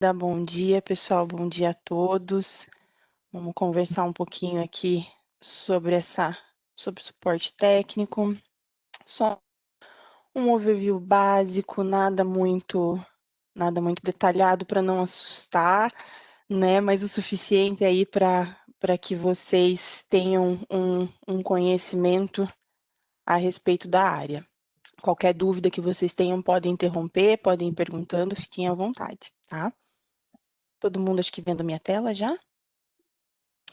Bom dia, pessoal. Bom dia a todos. Vamos conversar um pouquinho aqui sobre suporte técnico. Só um overview básico, nada muito detalhado para não assustar, né? Mas o suficiente aí para que vocês tenham um conhecimento a respeito da área. Qualquer dúvida que vocês tenham, podem interromper, podem ir perguntando, fiquem à vontade, tá? Todo mundo acho que vendo minha tela já?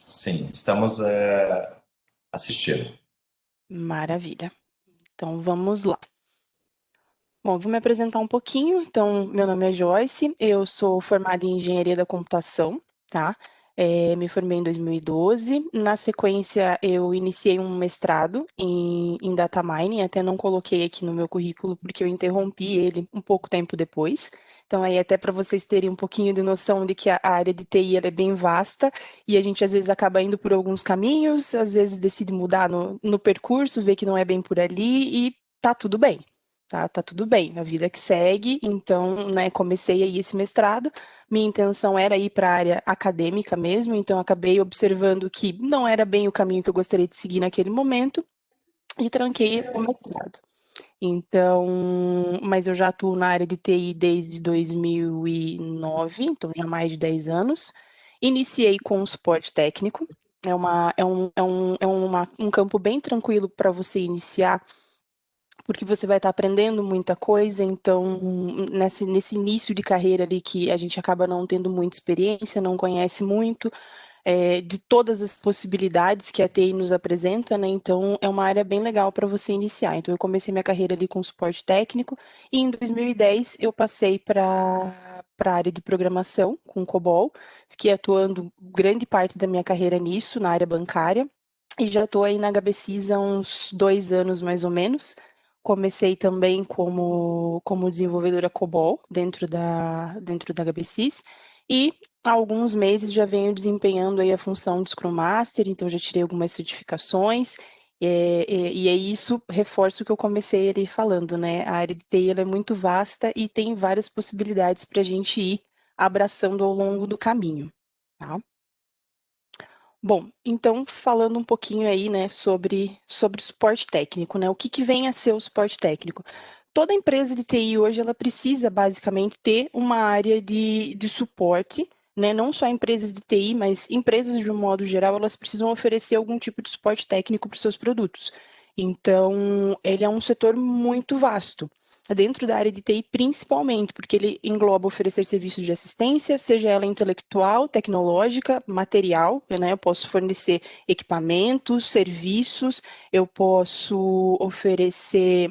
Sim, estamos assistindo. Maravilha. Então, vamos lá. Bom, vou me apresentar um pouquinho. Então, meu nome é Joyce, eu sou formada em Engenharia da Computação, tá? Me formei em 2012. Na sequência, eu iniciei um mestrado em Data Mining, até não coloquei aqui no meu currículo, porque eu interrompi ele um pouco tempo depois. Então, aí até para vocês terem um pouquinho de noção de que a área de TI ela é bem vasta, e a gente às vezes acaba indo por alguns caminhos, às vezes decide mudar no percurso, vê que não é bem por ali, e tá tudo bem. Tá tudo bem, a vida que segue. Então, né, comecei aí esse mestrado. Minha intenção era ir para a área acadêmica mesmo, então acabei observando que não era bem o caminho que eu gostaria de seguir naquele momento e tranquei o mestrado. Então, mas eu já atuo na área de TI desde 2009, então já há mais de 10 anos. Iniciei com suporte técnico. É um campo bem tranquilo para você iniciar, porque você vai estar aprendendo muita coisa, então nesse início de carreira ali que a gente acaba não tendo muita experiência, não conhece muito de todas as possibilidades que a TI nos apresenta, né? Então é uma área bem legal para você iniciar. Então eu comecei minha carreira ali com suporte técnico e em 2010 eu passei para a área de programação com COBOL, fiquei atuando grande parte da minha carreira nisso, na área bancária. E já estou aí na HBSIS há uns 2 anos mais ou menos. Comecei também como desenvolvedora COBOL dentro da HBSIS e há alguns meses já venho desempenhando aí a função de Scrum Master, então já tirei algumas certificações e é isso, reforço o que eu comecei ali falando, né? A área de TI ela é muito vasta e tem várias possibilidades para a gente ir abraçando ao longo do caminho, tá? Bom, então falando um pouquinho aí, né, sobre suporte técnico, né? O que vem a ser o suporte técnico? Toda empresa de TI hoje ela precisa basicamente ter uma área de suporte, né? Não só empresas de TI, mas empresas de um modo geral, elas precisam oferecer algum tipo de suporte técnico para os seus produtos. Então, ele é um setor muito vasto dentro da área de TI, principalmente, porque ele engloba oferecer serviços de assistência, seja ela intelectual, tecnológica, material, né? Eu posso fornecer equipamentos, serviços, eu posso oferecer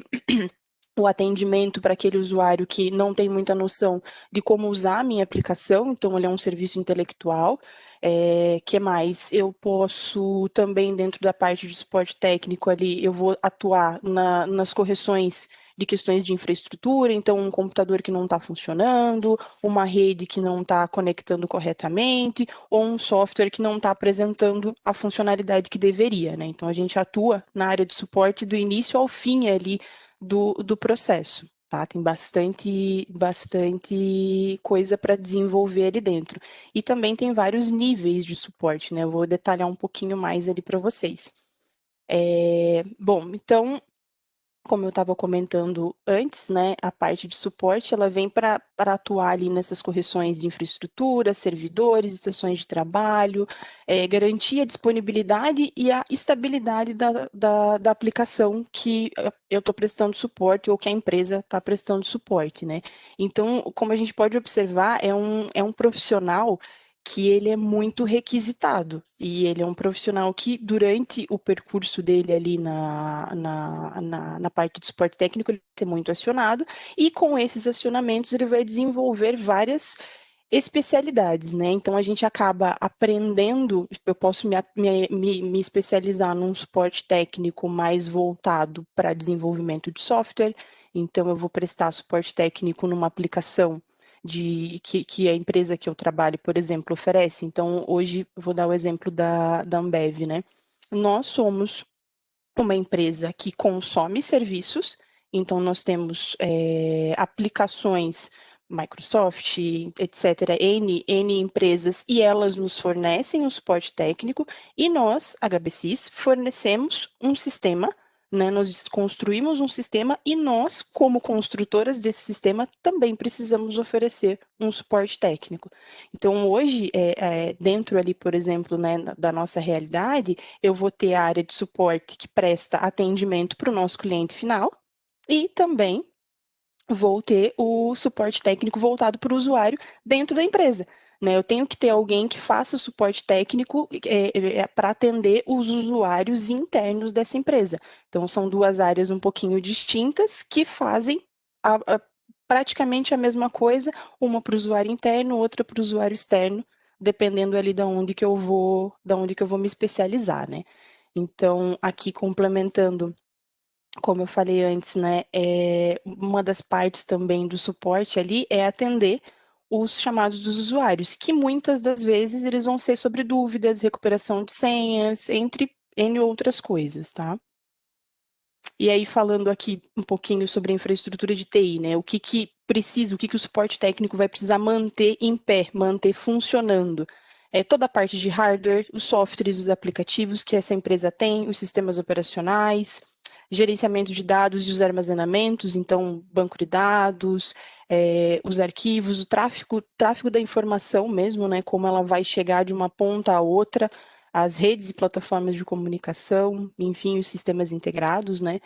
o atendimento para aquele usuário que não tem muita noção de como usar a minha aplicação, então ele é um serviço intelectual. Que mais? Eu posso também, dentro da parte de suporte técnico ali, eu vou atuar nas correções de questões de infraestrutura, então um computador que não está funcionando, uma rede que não está conectando corretamente, ou um software que não está apresentando a funcionalidade que deveria, né? Então a gente atua na área de suporte do início ao fim ali do processo. Tá? Tem bastante coisa para desenvolver ali dentro. E também tem vários níveis de suporte, né? Eu vou detalhar um pouquinho mais ali para vocês. Bom, então, como eu estava comentando antes, né, a parte de suporte ela vem para atuar ali nessas correções de infraestrutura, servidores, estações de trabalho, garantir a disponibilidade e a estabilidade da aplicação que eu estou prestando suporte ou que a empresa está prestando suporte, né? Então, como a gente pode observar, é um profissional que ele é muito requisitado e ele é um profissional que durante o percurso dele ali na parte de suporte técnico ele vai ser muito acionado e com esses acionamentos ele vai desenvolver várias especialidades, né? Então a gente acaba aprendendo, eu posso me especializar num suporte técnico mais voltado para desenvolvimento de software, então eu vou prestar suporte técnico numa aplicação que a empresa que eu trabalho, por exemplo, oferece. Então, hoje, vou dar o exemplo da Ambev, né? Nós somos uma empresa que consome serviços, então nós temos aplicações Microsoft, etc., N empresas, e elas nos fornecem o suporte técnico, e nós, HBCs, fornecemos um sistema, né? Nós construímos um sistema e nós, como construtoras desse sistema, também precisamos oferecer um suporte técnico. Então, hoje, dentro ali, por exemplo, né, da nossa realidade, eu vou ter a área de suporte que presta atendimento para o nosso cliente final e também vou ter o suporte técnico voltado para o usuário dentro da empresa. Né? Eu tenho que ter alguém que faça o suporte técnico para atender os usuários internos dessa empresa. Então, são duas áreas um pouquinho distintas que fazem praticamente a mesma coisa, uma para o usuário interno, outra para o usuário externo, dependendo ali da onde que eu vou me especializar, né? Então, aqui complementando, como eu falei antes, né, uma das partes também do suporte ali é atender os chamados dos usuários, que muitas das vezes eles vão ser sobre dúvidas, recuperação de senhas, entre N outras coisas, tá? E aí, falando aqui um pouquinho sobre a infraestrutura de TI, né? O que precisa, o que o suporte técnico vai precisar manter em pé, manter funcionando. Toda a parte de hardware, os softwares, os aplicativos que essa empresa tem, os sistemas operacionais, gerenciamento de dados e os armazenamentos, então, banco de dados, os arquivos, o tráfego da informação mesmo, né? Como ela vai chegar de uma ponta a outra, as redes e plataformas de comunicação, enfim, os sistemas integrados, né?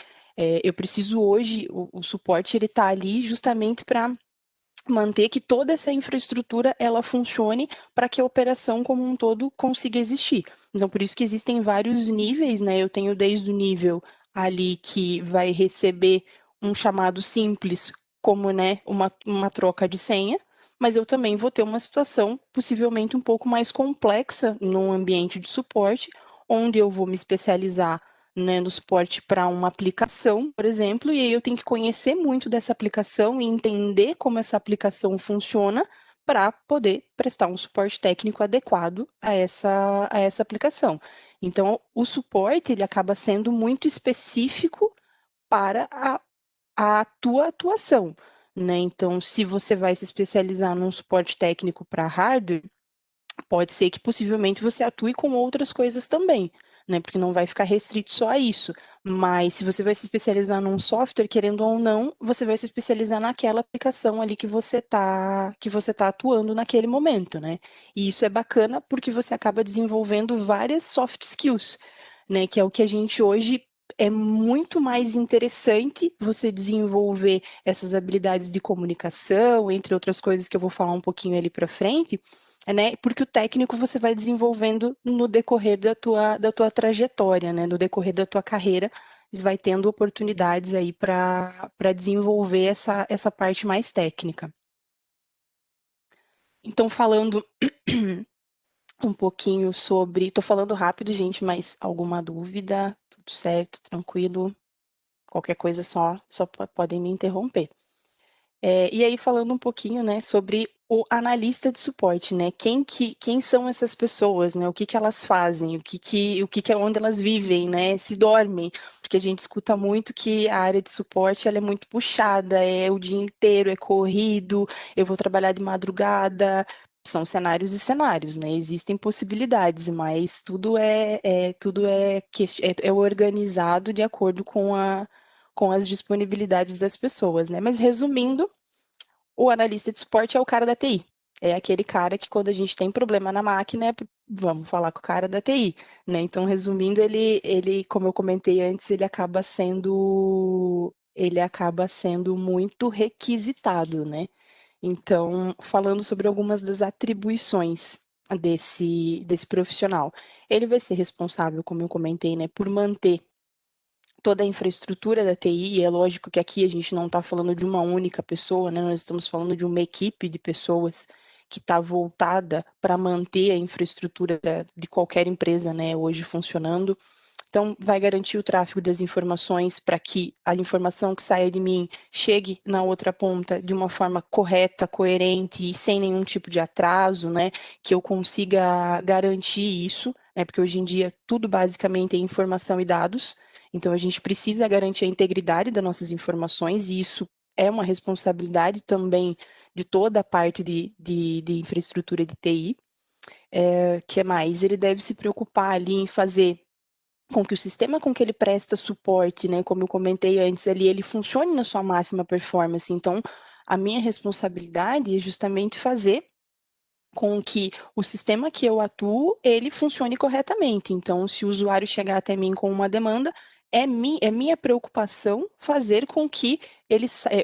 Eu preciso hoje, o suporte ele está ali justamente para manter que toda essa infraestrutura ela funcione para que a operação como um todo consiga existir. Então, por isso que existem vários níveis, né? Eu tenho desde o nível ali que vai receber um chamado simples, como, né, uma troca de senha, mas eu também vou ter uma situação possivelmente um pouco mais complexa num ambiente de suporte, onde eu vou me especializar, né, no suporte para uma aplicação, por exemplo, e aí eu tenho que conhecer muito dessa aplicação e entender como essa aplicação funciona para poder prestar um suporte técnico adequado a essa aplicação. Então, o suporte ele acaba sendo muito específico para a tua atuação, né? Então, se você vai se especializar num suporte técnico para hardware, pode ser que possivelmente você atue com outras coisas também, né? Porque não vai ficar restrito só a isso. Mas se você vai se especializar num software, querendo ou não, você vai se especializar naquela aplicação ali que você tá atuando naquele momento, né? E isso é bacana porque você acaba desenvolvendo várias soft skills, né? Que é o que a gente hoje é muito mais interessante você desenvolver essas habilidades de comunicação, entre outras coisas que eu vou falar um pouquinho ali para frente, né? Porque o técnico você vai desenvolvendo no decorrer da tua trajetória, né? No decorrer da tua carreira, você vai tendo oportunidades aí para desenvolver essa parte mais técnica. Então, falando um pouquinho sobre. Estou falando rápido, gente, mas alguma dúvida? Tudo certo, tranquilo? Qualquer coisa só podem me interromper. E aí, falando um pouquinho, né, sobre o analista de suporte, né? Quem são essas pessoas, né? O que elas fazem, onde elas vivem, né? Se dormem, porque a gente escuta muito que a área de suporte ela é muito puxada, é o dia inteiro, é corrido, eu vou trabalhar de madrugada. São cenários e cenários, né? Existem possibilidades, mas tudo é organizado de acordo com as disponibilidades das pessoas, né? Mas resumindo, o analista de suporte é o cara da TI. É aquele cara que quando a gente tem problema na máquina, vamos falar com o cara da TI, né? Então, resumindo, como eu comentei antes, ele acaba sendo muito requisitado, né? Então, falando sobre algumas das atribuições desse profissional, ele vai ser responsável, como eu comentei, né, por manter toda a infraestrutura da TI, e é lógico que aqui a gente não está falando de uma única pessoa, né? Nós estamos falando de uma equipe de pessoas que está voltada para manter a infraestrutura de qualquer empresa, né, hoje funcionando. Então, vai garantir o tráfego das informações para que a informação que saia de mim chegue na outra ponta de uma forma correta, coerente e sem nenhum tipo de atraso, né? Que eu consiga garantir isso, né? Porque hoje em dia tudo basicamente é informação e dados. Então, a gente precisa garantir a integridade das nossas informações e isso é uma responsabilidade também de toda a parte de infraestrutura de TI. Que mais? Ele deve se preocupar ali em fazer com que o sistema com que ele presta suporte, né, como eu comentei antes ali, ele funcione na sua máxima performance. Então, a minha responsabilidade é justamente fazer com que o sistema que eu atuo, ele funcione corretamente. Então, se o usuário chegar até mim com uma demanda, é minha preocupação fazer com que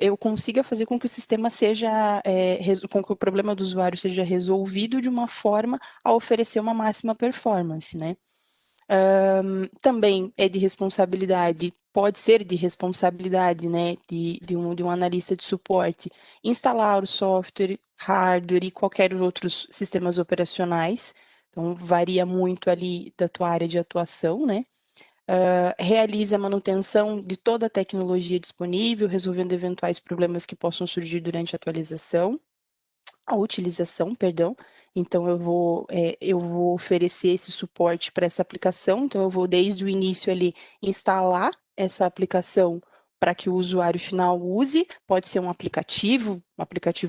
eu consiga fazer com que o sistema seja, com que o problema do usuário seja resolvido de uma forma a oferecer uma máxima performance, né? Também é de responsabilidade, pode ser de responsabilidade, né, de um analista de suporte, instalar o software, hardware e qualquer outros sistemas operacionais. Então, varia muito ali da tua área de atuação, né? Realiza a manutenção de toda a tecnologia disponível, resolvendo eventuais problemas que possam surgir durante a atualização a utilização, perdão. Então, eu vou oferecer esse suporte para essa aplicação. Então, eu vou, desde o início ali, instalar essa aplicação para que o usuário final use. Pode ser um aplicativo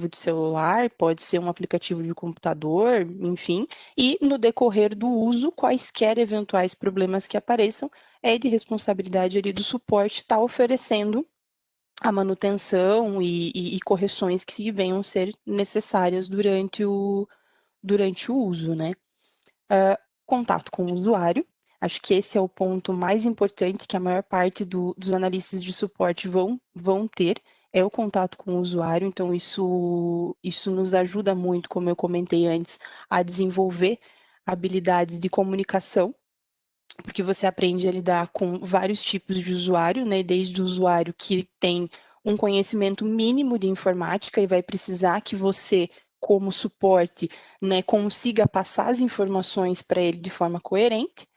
de celular, pode ser um aplicativo de computador, enfim. E, no decorrer do uso, quaisquer eventuais problemas que apareçam, é de responsabilidade ali do suporte estar oferecendo a manutenção e correções que venham a ser necessárias durante o uso, né? Contato com o usuário. Acho que esse é o ponto mais importante que a maior parte dos analistas de suporte vão ter, é o contato com o usuário. Então, isso nos ajuda muito, como eu comentei antes, a desenvolver habilidades de comunicação, porque você aprende a lidar com vários tipos de usuário, né? Desde o usuário que tem um conhecimento mínimo de informática e vai precisar que você, como suporte, né, consiga passar as informações para ele de forma coerente.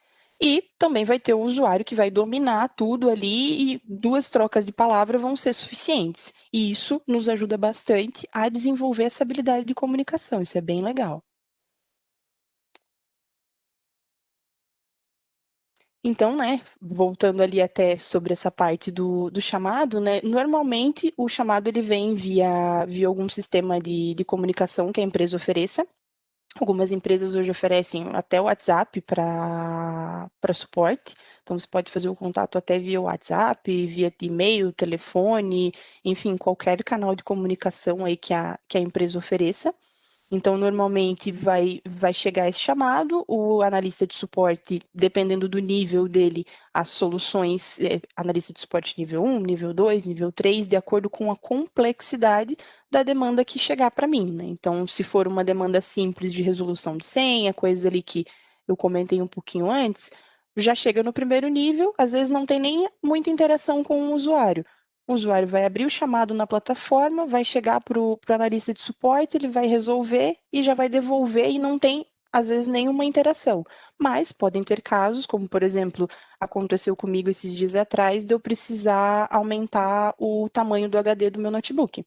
E também vai ter o usuário que vai dominar tudo ali e 2 trocas de palavra vão ser suficientes. E isso nos ajuda bastante a desenvolver essa habilidade de comunicação. Isso é bem legal. Então, né, voltando ali até sobre essa parte do chamado, né, normalmente o chamado ele vem via algum sistema de comunicação que a empresa ofereça. Algumas empresas hoje oferecem até o WhatsApp para suporte. Então, você pode fazer o contato até via WhatsApp, via e-mail, telefone, enfim, qualquer canal de comunicação aí que a empresa ofereça. Então, normalmente vai chegar esse chamado, o analista de suporte, dependendo do nível dele, as soluções, analista de suporte nível 1, nível 2, nível 3, de acordo com a complexidade da demanda que chegar para mim, né? Então, se for uma demanda simples de resolução de senha, coisa ali que eu comentei um pouquinho antes, já chega no primeiro nível, às vezes não tem nem muita interação com o usuário. O usuário vai abrir o chamado na plataforma, vai chegar para o analista de suporte, ele vai resolver e já vai devolver e não tem, às vezes, nenhuma interação. Mas podem ter casos, como, por exemplo, aconteceu comigo esses dias atrás, de eu precisar aumentar o tamanho do HD do meu notebook.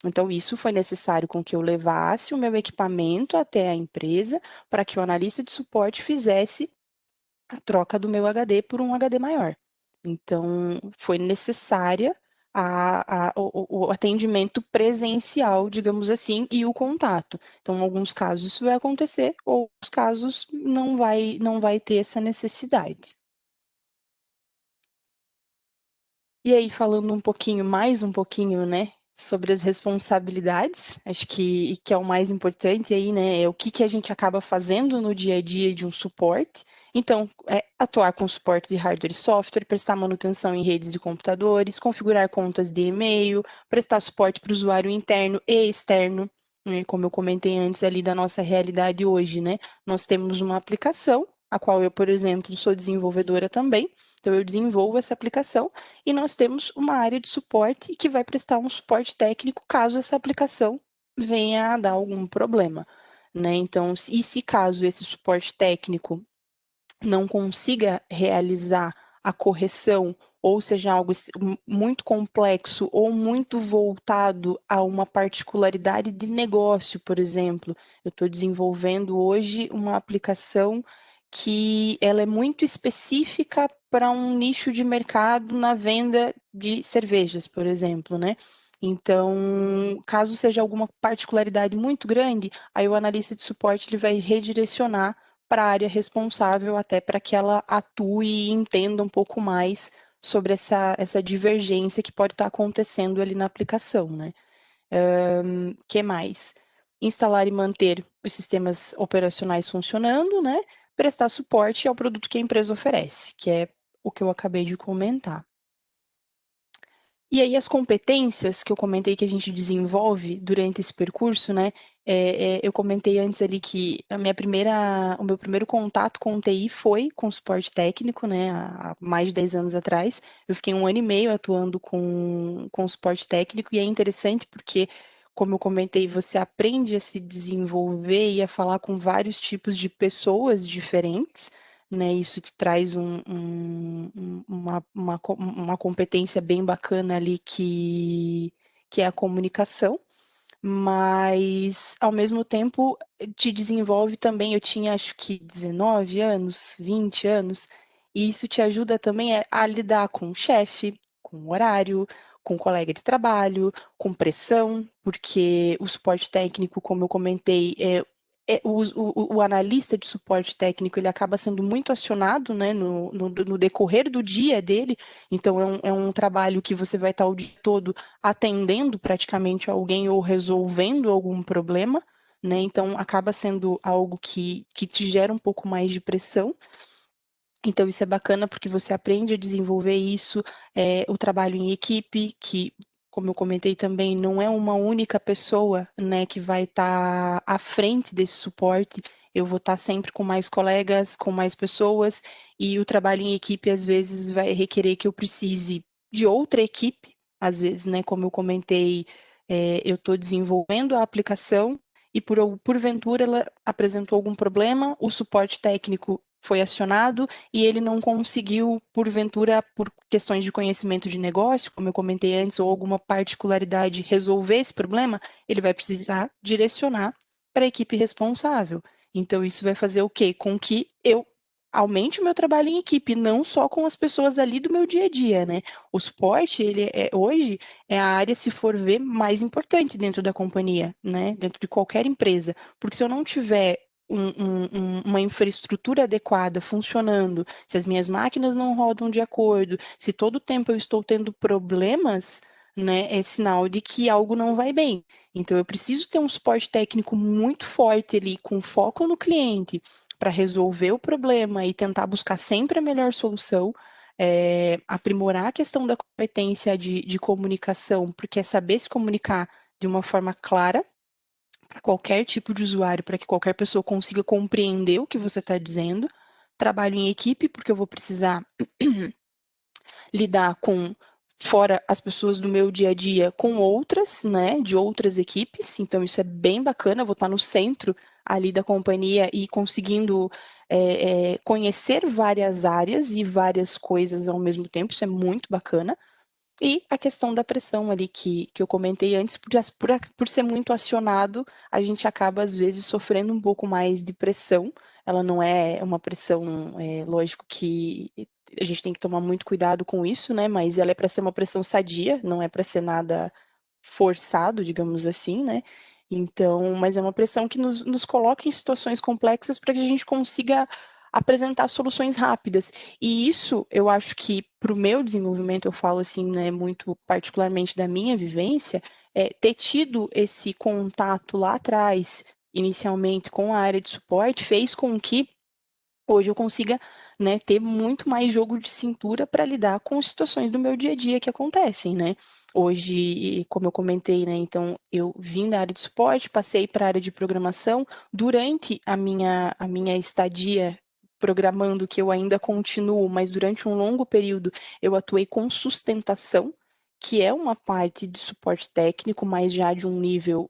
Então, isso foi necessário com que eu levasse o meu equipamento até a empresa para que o analista de suporte fizesse a troca do meu HD por um HD maior. Então, foi necessária o atendimento presencial, digamos assim, e o contato. Então, em alguns casos isso vai acontecer, outros casos não vai ter essa necessidade. E aí, falando mais um pouquinho, né, sobre as responsabilidades, acho que é o mais importante aí, né, é o que a gente acaba fazendo no dia a dia de um suporte. Então, atuar com suporte de hardware e software, prestar manutenção em redes de computadores, configurar contas de e-mail, prestar suporte para o usuário interno e externo, né, como eu comentei antes ali da nossa realidade hoje, né, nós temos uma aplicação, a qual eu, por exemplo, sou desenvolvedora também, então eu desenvolvo essa aplicação, e nós temos uma área de suporte que vai prestar um suporte técnico caso essa aplicação venha a dar algum problema, né? Então, e se caso esse suporte técnico não consiga realizar a correção, ou seja, algo muito complexo ou muito voltado a uma particularidade de negócio, por exemplo, eu estou desenvolvendo hoje uma aplicação que ela é muito específica para um nicho de mercado na venda de cervejas, por exemplo, né? Então, caso seja alguma particularidade muito grande, aí o analista de suporte ele vai redirecionar para a área responsável, até para que ela atue e entenda um pouco mais sobre essa divergência que pode estar acontecendo ali na aplicação, né? Que mais? Instalar e manter os sistemas operacionais funcionando, né? Prestar suporte ao produto que a empresa oferece, que é o que eu acabei de comentar. E aí as competências que eu comentei que a gente desenvolve durante esse percurso, né? Eu comentei antes ali que o meu primeiro contato com o TI foi com suporte técnico, né? Há mais de 10 anos atrás. Eu fiquei 1 ano e meio atuando com suporte técnico e é interessante porque, como eu comentei, você aprende a se desenvolver e a falar com vários tipos de pessoas diferentes, né? Isso te traz uma competência bem bacana ali que é a comunicação, mas ao mesmo tempo te desenvolve também. Eu tinha acho que 19 anos, 20 anos, e isso te ajuda também a lidar com o chefe, com o horário, com o colega de trabalho, com pressão, porque o suporte técnico, como eu comentei, o analista de suporte técnico ele acaba sendo muito acionado, né, no decorrer do dia dele, então é um trabalho que você vai estar o dia todo atendendo praticamente alguém ou resolvendo algum problema, né, então acaba sendo algo que te gera um pouco mais de pressão. Então, isso é bacana porque você aprende a desenvolver isso, o trabalho em equipe, que, como eu comentei também, não é uma única pessoa, né, que vai estar à frente desse suporte. Eu vou estar sempre com mais colegas, com mais pessoas, e o trabalho em equipe, às vezes, vai requerer que eu precise de outra equipe. Às vezes, né, como eu comentei, eu estou desenvolvendo a aplicação e, porventura, ela apresentou algum problema, o suporte técnico foi acionado e ele não conseguiu, porventura, por questões de conhecimento de negócio, como eu comentei antes, ou alguma particularidade, resolver esse problema, ele vai precisar direcionar para a equipe responsável. Então, isso vai fazer o quê? Com que eu aumente o meu trabalho em equipe, não só com as pessoas ali do meu dia a dia, né? O suporte, hoje, é a área, se for ver, mais importante dentro da companhia, né? Dentro de qualquer empresa. Porque se eu não tiver uma infraestrutura adequada funcionando, se as minhas máquinas não rodam de acordo, se todo o tempo eu estou tendo problemas, né, é sinal de que algo não vai bem. Então, eu preciso ter um suporte técnico muito forte ali, com foco no cliente, para resolver o problema e tentar buscar sempre a melhor solução. Aprimorar a questão da competência de comunicação, porque é saber se comunicar de uma forma clara para qualquer tipo de usuário, para que qualquer pessoa consiga compreender o que você está dizendo. Trabalho em equipe, porque eu vou precisar lidar com, fora as pessoas do meu dia a dia, com outras, né, de outras equipes. Então, isso é bem bacana, eu vou estar no centro ali da companhia e conseguindo conhecer várias áreas e várias coisas ao mesmo tempo, isso é muito bacana. E a questão da pressão ali que eu comentei antes, por ser muito acionado, a gente acaba, às vezes, sofrendo um pouco mais de pressão. Ela não é uma pressão, lógico que a gente tem que tomar muito cuidado com isso, né? Mas ela é para ser uma pressão sadia, não é para ser nada forçado, digamos assim, né? Então, mas é uma pressão que nos coloca em situações complexas para que a gente consiga apresentar soluções rápidas. E isso, eu acho que para o meu desenvolvimento, eu falo assim, né, muito particularmente da minha vivência, ter tido esse contato lá atrás, inicialmente com a área de suporte, fez com que hoje eu consiga, né, ter muito mais jogo de cintura para lidar com situações do meu dia a dia que acontecem, né? Hoje, como eu comentei, né, então eu vim da área de suporte, passei para a área de programação. Durante a minha estadia programando, que eu ainda continuo, mas durante um longo período eu atuei com sustentação, que é uma parte de suporte técnico, mas já de um nível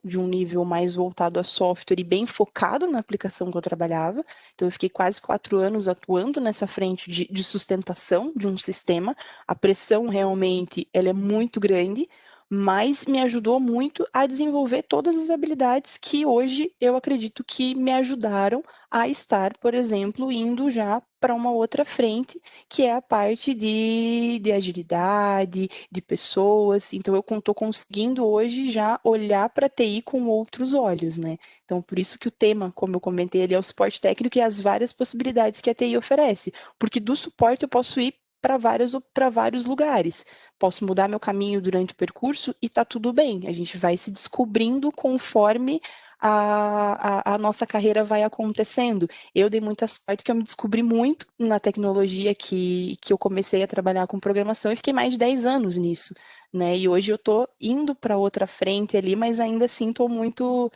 mais voltado a software e bem focado na aplicação que eu trabalhava. Então, eu fiquei quase 4 anos atuando nessa frente de sustentação de um sistema. A pressão realmente ela é muito grande, mas me ajudou muito a desenvolver todas as habilidades que hoje eu acredito que me ajudaram a estar, por exemplo, indo já para uma outra frente, que é a parte de agilidade, de pessoas. Então, eu estou conseguindo hoje já olhar para a TI com outros olhos, né? Então, por isso que o tema, como eu comentei ali, é o suporte técnico e as várias possibilidades que a TI oferece. Porque do suporte eu posso ir para vários lugares. Posso mudar meu caminho durante o percurso e tá tudo bem. A gente vai se descobrindo conforme a nossa carreira vai acontecendo. Eu dei muita sorte que eu me descobri muito na tecnologia que eu comecei a trabalhar com programação e fiquei mais de 10 anos nisso, né? E hoje eu estou indo para outra frente ali, mas ainda assim tô muito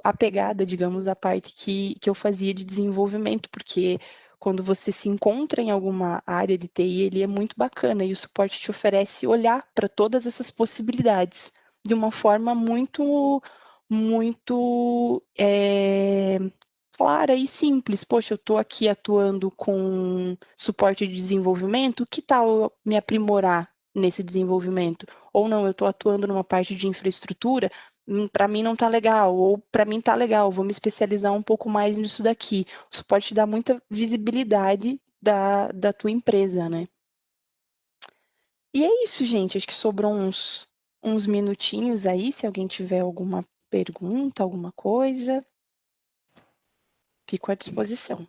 apegada, digamos, à parte que eu fazia de desenvolvimento, porque quando você se encontra em alguma área de TI, ele é muito bacana e o suporte te oferece olhar para todas essas possibilidades de uma forma muito clara e simples. Poxa, eu estou aqui atuando com suporte de desenvolvimento, que tal eu me aprimorar nesse desenvolvimento? Ou não, eu estou atuando numa parte de infraestrutura, para mim não está legal, ou para mim está legal, vou me especializar um pouco mais nisso daqui. O suporte dá muita visibilidade da tua empresa, né? E é isso, gente. Acho que sobrou uns minutinhos aí, se alguém tiver alguma pergunta, alguma coisa, fico à disposição.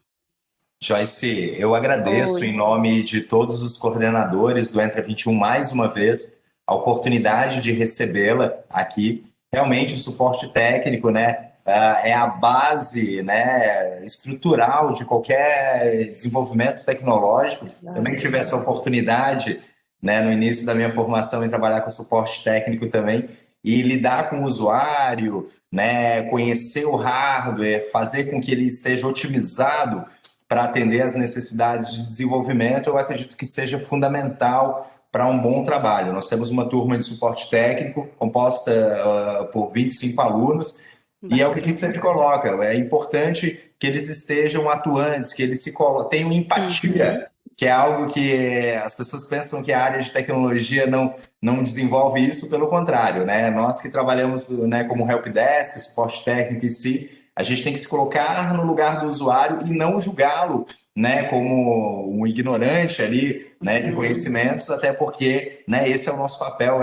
Joyce, eu agradeço Oi. em nome de todos os coordenadores do Entra 21 mais uma vez a oportunidade de recebê-la aqui. Realmente o suporte técnico, né, é a base, né, estrutural de qualquer desenvolvimento tecnológico. Também Exato. tive essa oportunidade, né, no início da minha formação em trabalhar com suporte técnico também e lidar com o usuário, né, conhecer o hardware, fazer com que ele esteja otimizado para atender às necessidades de desenvolvimento, eu acredito que seja fundamental para um bom trabalho. Nós temos uma turma de suporte técnico composta por 25 alunos e é o que a gente Bacana. sempre coloca, é importante que eles estejam atuantes, que eles tenham Uhum. empatia, que é algo que as pessoas pensam que a área de tecnologia não desenvolve isso, pelo contrário, né? Nós que trabalhamos, né, como helpdesk, suporte técnico em si, a gente tem que se colocar no lugar do usuário e não julgá-lo, né, como um ignorante ali, né, de Uhum. conhecimentos, até porque, né, esse é o nosso papel,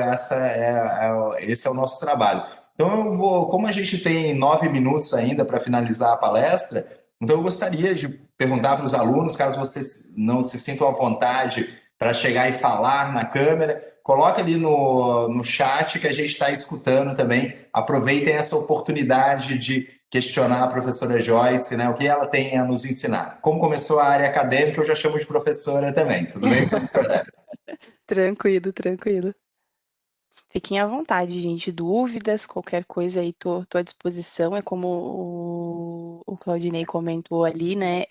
esse é o nosso trabalho. Então eu vou, como a gente tem 9 minutos ainda para finalizar a palestra, então eu gostaria de perguntar para os alunos, caso vocês não se sintam à vontade para chegar e falar na câmera, coloca ali no chat que a gente está escutando também. Aproveitem essa oportunidade de questionar a professora Joyce, né, o que ela tem a nos ensinar. Como começou a área acadêmica, eu já chamo de professora também. Tudo bem, professora? Tranquilo, tranquilo. Fiquem à vontade, gente. Dúvidas, qualquer coisa aí, tô à disposição. É como o Claudinei comentou ali, né?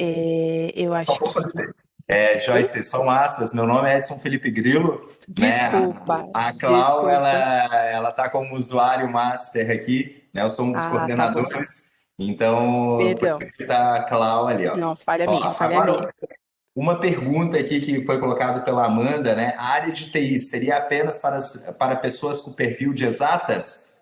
Eu Só acho vou que. fazer. Oi? Joyce, são aspas. Meu nome é Edson Felipe Grilo, né? Desculpa, A Clau, desculpa. ela tá como usuário master aqui, né? Eu sou um dos Ah, tá bom. coordenadores, então por Perdão. isso que tá a Clau ali, ó. Não, falha minha, Ó, falha minha. agora uma pergunta aqui que foi colocada pela Amanda, né? A área de TI seria apenas para pessoas com perfil de exatas?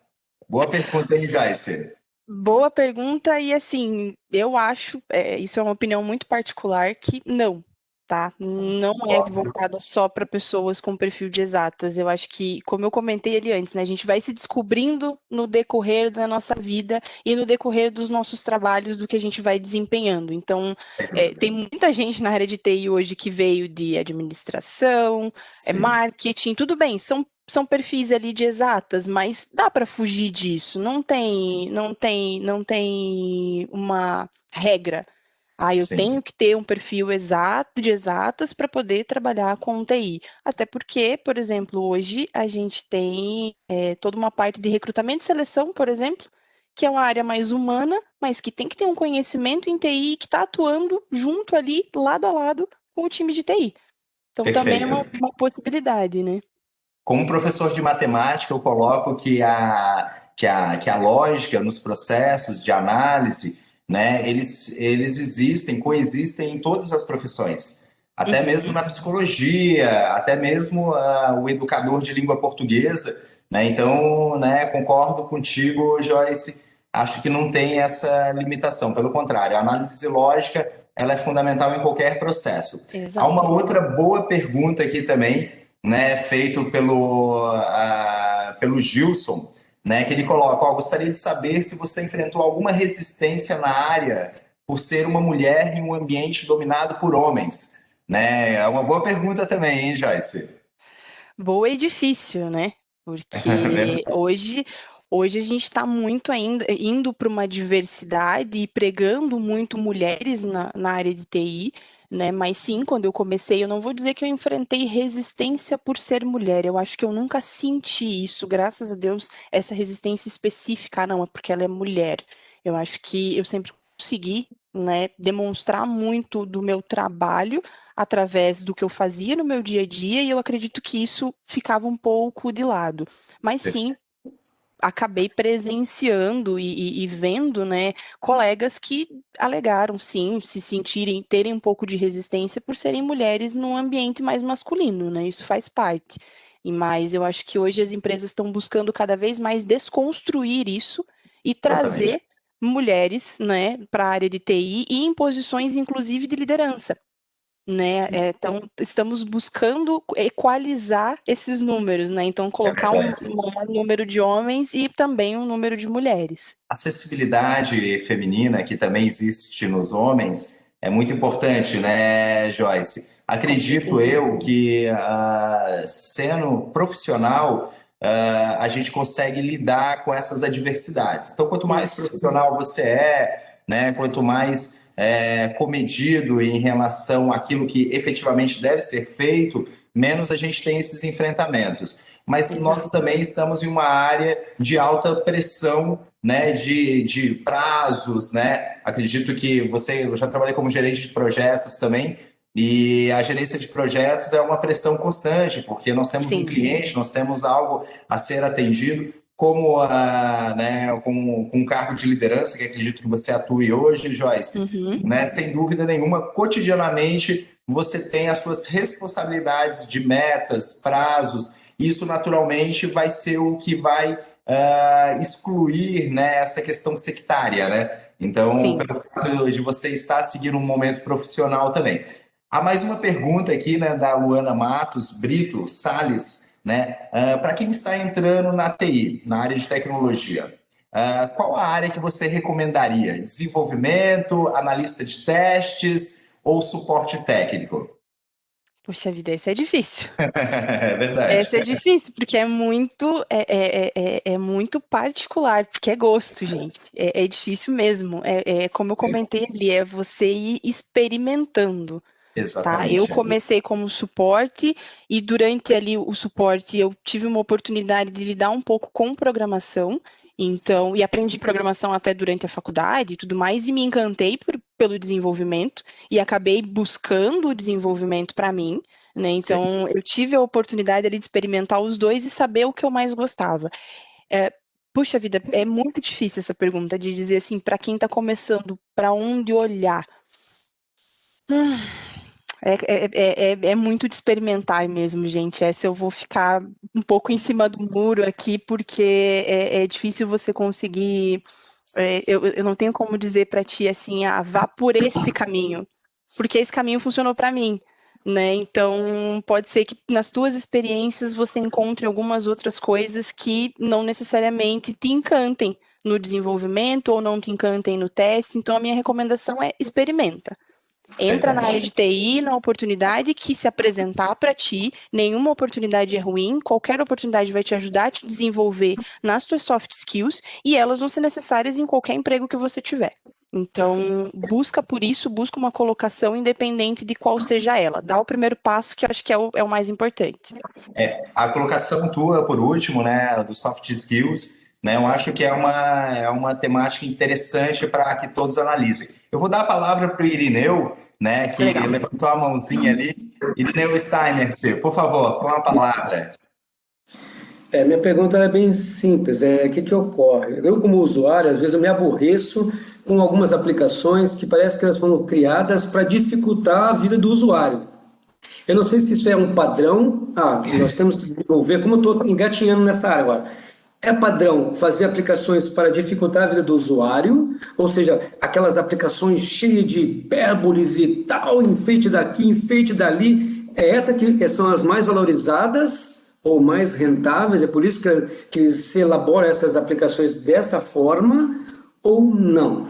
Boa pergunta, hein, Joyce? Boa pergunta, e assim, eu acho, isso é uma opinião muito particular, que não, tá? Não é voltada só para pessoas com perfil de exatas. Eu acho que, como eu comentei ali antes, né, a gente vai se descobrindo no decorrer da nossa vida e no decorrer dos nossos trabalhos, do que a gente vai desempenhando. Então, Sem dúvida. tem muita gente na área de TI hoje que veio de administração, Sim, marketing, tudo bem, são perfis ali de exatas, mas dá para fugir disso. Não tem uma regra. Ah, eu sim. tenho que ter um perfil exato de exatas para poder trabalhar com TI. Até porque, por exemplo, hoje a gente tem toda uma parte de recrutamento e seleção, por exemplo, que é uma área mais humana, mas que tem que ter um conhecimento em TI que está atuando junto ali, lado a lado, com o time de TI. Então também é Perfeito. uma possibilidade, né? Como professor de matemática, eu coloco que a lógica nos processos de análise, né, eles existem, coexistem em todas as profissões. até mesmo Uhum. na psicologia, até mesmo o educador de língua portuguesa, né? Então, né, concordo contigo, Joyce. Acho que não tem essa limitação, pelo contrário, a análise lógica ela é fundamental em qualquer processo. Há uma Exato. outra boa pergunta aqui também, né, feito pelo Gilson, né, que ele coloca, ó, gostaria de saber se você enfrentou alguma resistência na área por ser uma mulher em um ambiente dominado por homens, né? É uma boa pergunta também, hein, Joyce? Boa e difícil, né? Porque hoje a gente está muito ainda indo para uma diversidade e pregando muito mulheres na área de TI, né? Mas sim, quando eu comecei, eu não vou dizer que eu enfrentei resistência por ser mulher. Eu acho que eu nunca senti isso, graças a Deus, essa resistência específica, não, é porque ela é mulher. Eu acho que eu sempre consegui, né, demonstrar muito do meu trabalho através do que eu fazia no meu dia a dia, e eu acredito que isso ficava um pouco de lado. Mas sim, acabei presenciando e vendo, né, colegas que alegaram, sim, se sentirem, terem um pouco de resistência por serem mulheres num ambiente mais masculino, né? Isso faz parte. Mas eu acho que hoje as empresas estão buscando cada vez mais desconstruir isso e Exatamente. trazer mulheres, né, para a área de TI e em posições, inclusive, de liderança, né? Então, estamos buscando equalizar esses números, né? Então, É colocar verdade. um maior número de homens e também um número de mulheres. Acessibilidade feminina, que também existe nos homens, é muito importante, né, Joyce? Com Acredito certeza. eu que, sendo profissional, a gente consegue lidar com essas adversidades. Então, quanto mais Isso. profissional você é, né, quanto mais comedido em relação àquilo que efetivamente deve ser feito, menos a gente tem esses enfrentamentos. Mas nós Exato. também estamos em uma área de alta pressão, né, de prazos, né? Acredito que eu já trabalhei como gerente de projetos também, e a gerência de projetos é uma pressão constante, porque nós temos um Sim. cliente, nós temos algo a ser atendido, como né, com um cargo de liderança, que acredito que você atue hoje, Joyce, Uhum. né? Sem dúvida nenhuma, cotidianamente você tem as suas responsabilidades de metas, prazos, isso naturalmente vai ser o que vai excluir, né, essa questão sectária, né? Então, Sim. pelo fato de você estar seguindo um momento profissional também. Há mais uma pergunta aqui, né, da Luana Matos Brito Salles, né? Para quem está entrando na TI, na área de tecnologia, qual a área que você recomendaria? Desenvolvimento, analista de testes ou suporte técnico? Puxa vida, esse é difícil. É verdade. Esse é difícil, porque é muito particular, porque é gosto, gente. É difícil mesmo. Como eu comentei ali, é você ir experimentando. Tá? Eu Exatamente. comecei como suporte e durante ali o suporte eu tive uma oportunidade de lidar um pouco com programação, então, e aprendi programação até durante a faculdade e tudo mais, e me encantei pelo desenvolvimento e acabei buscando o desenvolvimento para mim, né? Sim. Então, eu tive a oportunidade ali de experimentar os dois e saber o que eu mais gostava. É, puxa vida, é muito difícil essa pergunta de dizer assim, para quem está começando, para onde olhar. É muito de experimentar mesmo, gente. Essa eu vou ficar um pouco em cima do muro aqui, porque é difícil você conseguir. Eu não tenho como dizer para ti assim, vá por esse caminho, porque esse caminho funcionou para mim, né? Então, pode ser que nas tuas experiências você encontre algumas outras coisas que não necessariamente te encantem no desenvolvimento ou não te encantem no teste. Então, a minha recomendação é experimenta. Entra na área Verdade. de TI na oportunidade que se apresentar para ti. Nenhuma oportunidade é ruim, qualquer oportunidade vai te ajudar a te desenvolver nas tuas soft skills e elas vão ser necessárias em qualquer emprego que você tiver. Então, busca por isso, busca uma colocação independente de qual seja ela. Dá o primeiro passo, que eu acho que é o mais importante. A colocação tua, por último, né, do soft skills, né, eu acho que é uma temática interessante para que todos analisem. Eu vou dar a palavra para o Irineu, né, que Legal. levantou a mãozinha ali. Irineu Steiner, por favor, com a palavra. Minha pergunta é bem simples, o que que ocorre? Eu, como usuário, às vezes eu me aborreço com algumas aplicações que parece que elas foram criadas para dificultar a vida do usuário. Eu não sei se isso é um padrão. Nós temos que desenvolver, como eu estou engatinhando nessa área agora. É padrão fazer aplicações para dificultar a vida do usuário, ou seja, aquelas aplicações cheias de hipérboles e tal, enfeite daqui, enfeite dali. É essa que são as mais valorizadas ou mais rentáveis, é por isso que se elabora essas aplicações dessa forma, ou não?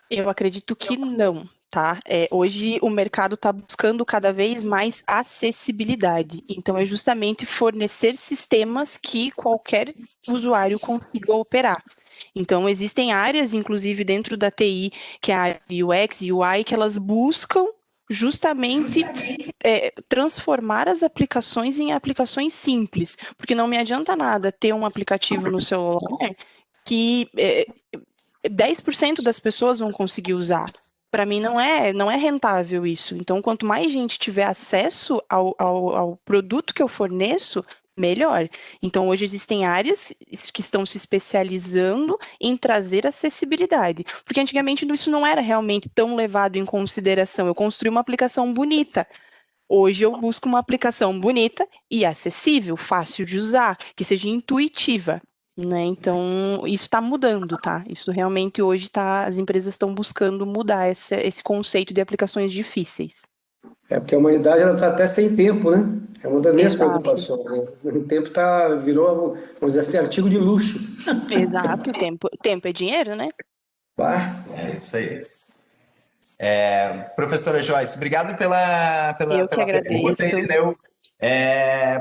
Eu acredito que não, tá? Hoje o mercado está buscando cada vez mais acessibilidade. Então, é justamente fornecer sistemas que qualquer usuário consiga operar. Então, existem áreas, inclusive dentro da TI, que é a área de UX e UI, que elas buscam justamente transformar as aplicações em aplicações simples, porque não me adianta nada ter um aplicativo no celular que 10% das pessoas vão conseguir usar. Para mim não é rentável isso. Então, quanto mais gente tiver acesso ao produto que eu forneço, melhor. Então, hoje existem áreas que estão se especializando em trazer acessibilidade. Porque antigamente isso não era realmente tão levado em consideração. Eu construí uma aplicação bonita. Hoje eu busco uma aplicação bonita e acessível, fácil de usar, que seja intuitiva, né? Então, isso está mudando, tá? Isso realmente hoje as empresas estão buscando mudar esse conceito de aplicações difíceis. É porque a humanidade está até sem tempo, né? É uma das minhas Exato, preocupações, né? O tempo virou, vamos dizer assim, artigo de luxo. exato. Tempo é dinheiro, né? Bah, É isso aí. Professora Joyce, obrigado Eu que pela pergunta, agradeço. entendeu?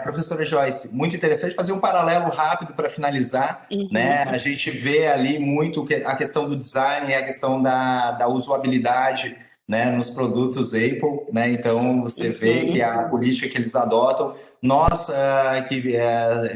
Professora Joyce, muito interessante fazer um paralelo rápido para finalizar, Uhum, né? A gente vê ali muito a questão do design e a questão da usabilidade, né, nos produtos Apple, né? Então você vê uhum. que a política que eles adotam, nós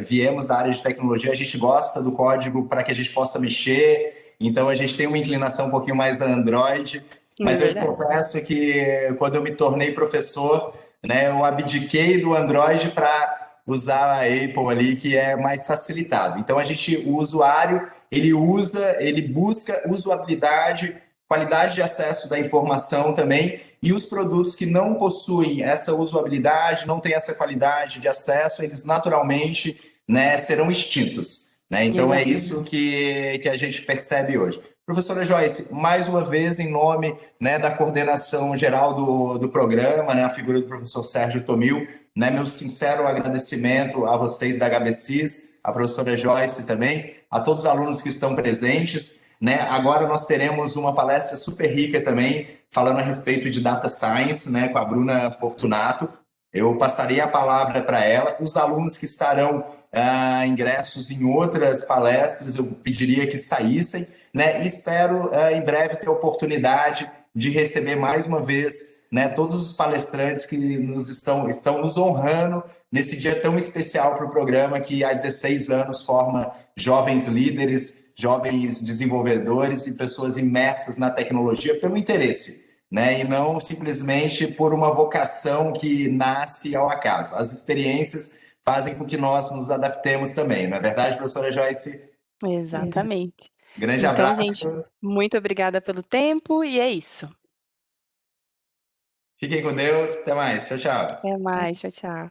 viemos da área de tecnologia, a gente gosta do código para que a gente possa mexer, então a gente tem uma inclinação um pouquinho mais a Android. É Mas eu te verdade. confesso que quando eu me tornei professor, né, eu abdiquei do Android para usar a Apple ali, que é mais facilitado. Então o usuário, ele busca usabilidade, qualidade de acesso da informação também, e os produtos que não possuem essa usabilidade, não têm essa qualidade de acesso, eles naturalmente, né, serão extintos. Né? Então é Exatamente. isso que a gente percebe hoje. Professora Joyce, mais uma vez, em nome, né, da coordenação geral do programa, né, a figura do professor Sérgio Tomil, né, meu sincero agradecimento a vocês da HBCIS, a professora Joyce também, a todos os alunos que estão presentes. Né? Agora nós teremos uma palestra super rica também, falando a respeito de Data Science, né, com a Bruna Fortunato. Eu passaria a palavra para ela. Os alunos que estarão ingressos em outras palestras, eu pediria que saíssem, né? E espero em breve ter a oportunidade de receber mais uma vez, né, todos os palestrantes que estão nos honrando nesse dia tão especial para o programa que há 16 anos forma jovens líderes, jovens desenvolvedores e pessoas imersas na tecnologia pelo interesse, né? E não simplesmente por uma vocação que nasce ao acaso. As experiências fazem com que nós nos adaptemos também, não é verdade, professora Joyce? Exatamente. Grande Então, gente, abraço, muito obrigada pelo tempo e é isso. fiquem com Deus, até mais, tchau, tchau. Até mais, tchau, tchau.